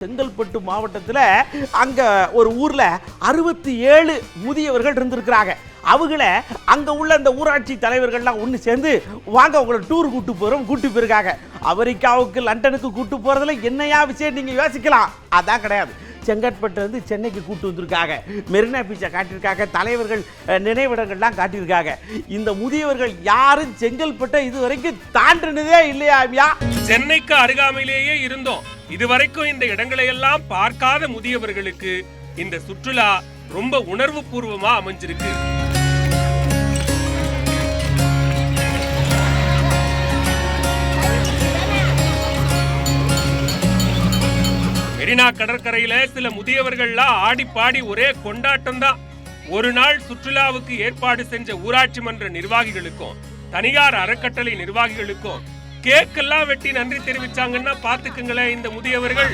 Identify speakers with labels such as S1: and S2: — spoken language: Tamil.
S1: செங்கல்பட்டு மாவட்டத்தில் அங்க ஒரு ஊர்ல 67 முதியவர்கள் இருந்திருக்கிறாங்க. அவங்கள அங்க உள்ள அந்த ஊராட்சி தலைவர்கள்லாம் ஒன்று சேர்ந்து வாங்க உங்களை டூர் கூட்டு போறோம் கூட்டு போயிருக்காங்க. அமெரிக்காவுக்கு லண்டனுக்கு கூட்டு போறதுல என்னையா விஷயம் நீங்க யோசிக்கலாம். அதான் கிடையாது. செங்கல்பட்டு வந்து சென்னைக்கு கூட்டு வந்திருக்காங்க. மெரினா பீச்சை காட்டியிருக்காங்க. தலைவர்கள் நினைவிடங்கள்லாம் காட்டியிருக்காங்க. இந்த முதியவர்கள் யாரும் செங்கல்பட்டை இதுவரைக்கும் தாண்டினதே இல்லையா?
S2: சென்னைக்கு அருகாமையிலேயே இருந்தோம். இதுவரைக்கும் இந்த இடங்களை எல்லாம் பார்க்காத முதியவர்களுக்கு இந்த சுற்றுலா ரொம்ப உணர்வு பூர்வமா அமைஞ்சிருக்கு. மெரினா கடற்கரையில சில முதியவர்கள்லாம் ஆடி பாடி ஒரே கொண்டாட்டம் தான். ஒரு நாள் சுற்றுலாவுக்கு ஏற்பாடு செஞ்ச ஊராட்சி மன்ற நிர்வாகிகளுக்கும் தனியார் அறக்கட்டளை நிர்வாகிகளுக்கும் கேக்கெல்லாம் வெட்டி நன்றி தெரிவிச்சாங்கன்னா பாத்துக்குங்களேன் இந்த முதியவர்கள்.